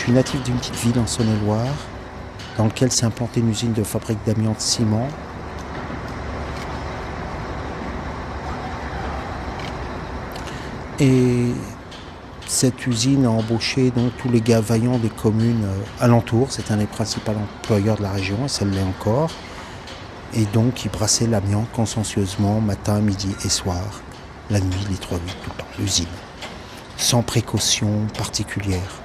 suis natif d'une petite ville en Saône-et-Loire, dans laquelle s'est implantée une usine de fabrique d'amiante ciment. Et cette usine a embauché donc tous les gars vaillants des communes alentours. C'est un des principaux employeurs de la région, et ça l'est encore. Et donc, ils brassaient l'amiante consciencieusement, matin, midi et soir, la nuit, les 3-8, tout le temps, l'usine, sans précaution particulière.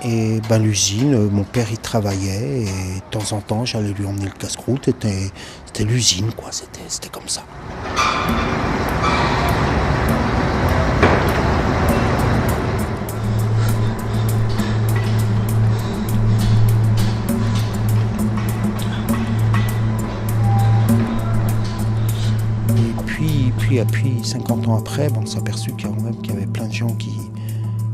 Et l'usine, mon père y travaillait, et de temps en temps, j'allais lui emmener le casse-croûte. C'était l'usine, quoi, c'était comme ça. Et puis 50 ans après, on s'est aperçu qu'il y avait plein de gens qui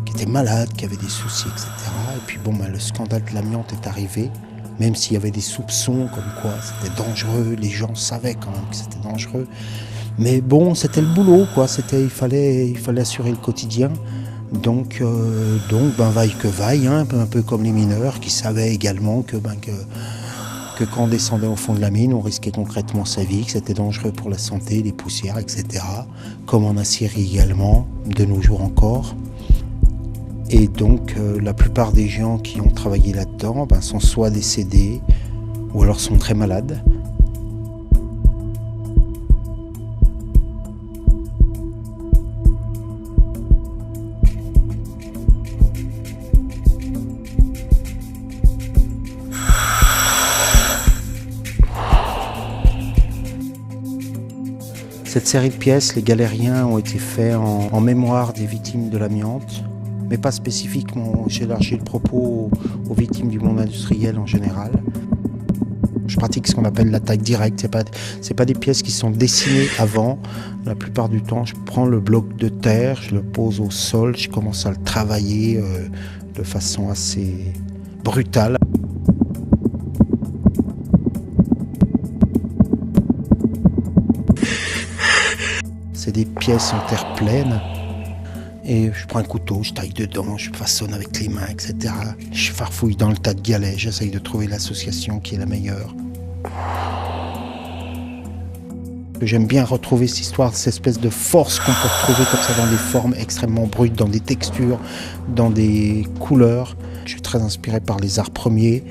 étaient malades, qui avaient des soucis, etc. Et puis le scandale de l'amiante est arrivé, même s'il y avait des soupçons comme quoi c'était dangereux, les gens savaient quand même que c'était dangereux. Mais bon, c'était le boulot, quoi. Il fallait assurer le quotidien. Donc vaille que vaille, hein, un peu comme les mineurs qui savaient également que quand on descendait au fond de la mine, on risquait concrètement sa vie, que c'était dangereux pour la santé, les poussières, etc. Comme en Syrie également, de nos jours encore. Et donc, la plupart des gens qui ont travaillé là-dedans sont soit décédés, ou alors sont très malades. Cette série de pièces, les galériens, ont été faits en mémoire des victimes de l'amiante, mais pas spécifiquement. J'ai élargi le propos aux victimes du monde industriel en général. Je pratique ce qu'on appelle la taille directe. C'est pas des pièces qui sont dessinées avant. La plupart du temps, je prends le bloc de terre, je le pose au sol, je commence à le travailler de façon assez brutale. C'est des pièces en terre pleine. Et je prends un couteau, je taille dedans, je façonne avec les mains, etc. Je farfouille dans le tas de galets, j'essaye de trouver l'association qui est la meilleure. J'aime bien retrouver cette histoire, cette espèce de force qu'on peut retrouver comme ça dans des formes extrêmement brutes, dans des textures, dans des couleurs. Je suis très inspiré par les arts premiers,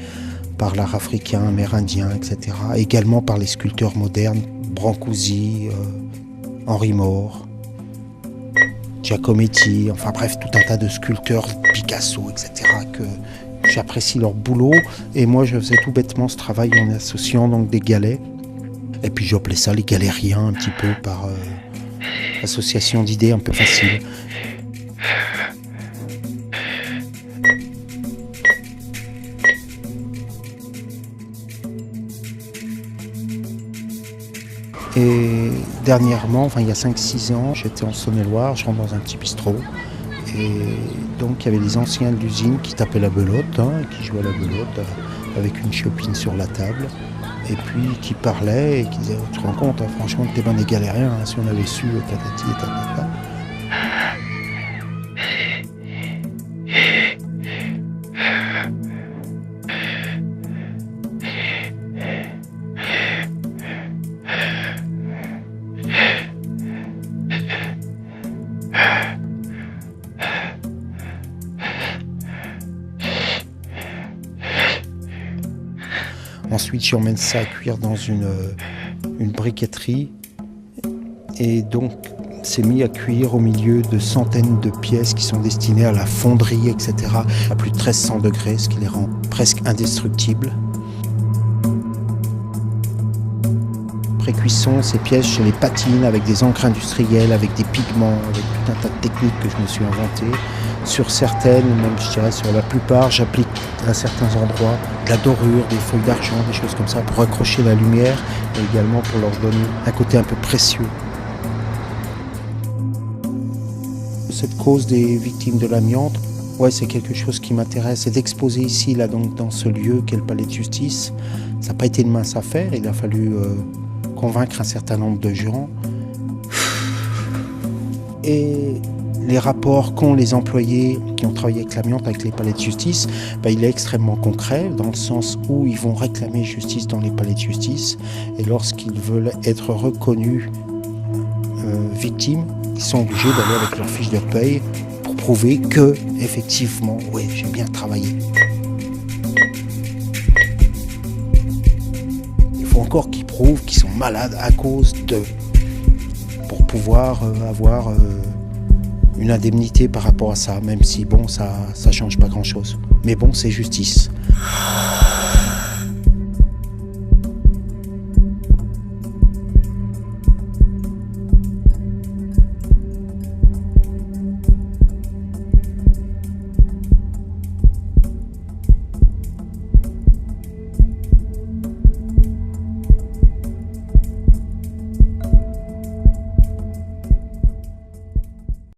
par l'art africain, amérindien, etc. Également par les sculpteurs modernes, Brancusi, Henri More, Giacometti, enfin bref, tout un tas de sculpteurs, Picasso, etc., que j'apprécie leur boulot. Et moi, je faisais tout bêtement ce travail en associant donc des galets. Et puis j'appelais ça les galériens, un petit peu par association d'idées un peu facile. Et dernièrement, il y a 5-6 ans, j'étais en Saône-et-Loire, je rentre dans un petit bistrot. Et donc il y avait les anciens de l'usine qui tapaient la belote, qui jouaient à la belote avec une chopine sur la table. Et puis qui parlaient et qui disaient « Tu te rends compte, franchement, que t'es ben des galériens, si on avait su, tatati et tatata. » Ensuite, j'emmène ça à cuire dans une briqueterie. Et donc, c'est mis à cuire au milieu de centaines de pièces qui sont destinées à la fonderie, etc. à plus de 1300 degrés, ce qui les rend presque indestructibles. Pré-cuisson, ces pièces, je les patine avec des encres industrielles, avec des pigments, avec tout un tas de techniques que je me suis inventé. Sur certaines, même je dirais sur la plupart, j'applique à certains endroits de la dorure, des feuilles d'argent, des choses comme ça pour accrocher la lumière et également pour leur donner un côté un peu précieux. Cette cause des victimes de l'amiante, c'est quelque chose qui m'intéresse. Et d'exposer ici, là, donc, dans ce lieu qu'est le palais de justice, ça n'a pas été une mince affaire. Il a fallu convaincre un certain nombre de gens. Et les rapports qu'ont les employés qui ont travaillé avec l'amiante, avec les palais de justice, il est extrêmement concret, dans le sens où ils vont réclamer justice dans les palais de justice, et lorsqu'ils veulent être reconnus victimes, ils sont obligés d'aller avec leur fiche de paye pour prouver que, effectivement, oui, j'ai bien travaillé. Il faut encore qu'ils prouvent qu'ils sont malades à cause de, pour pouvoir avoir une indemnité par rapport à ça, même si bon, ça change pas grand chose. Mais bon, c'est justice.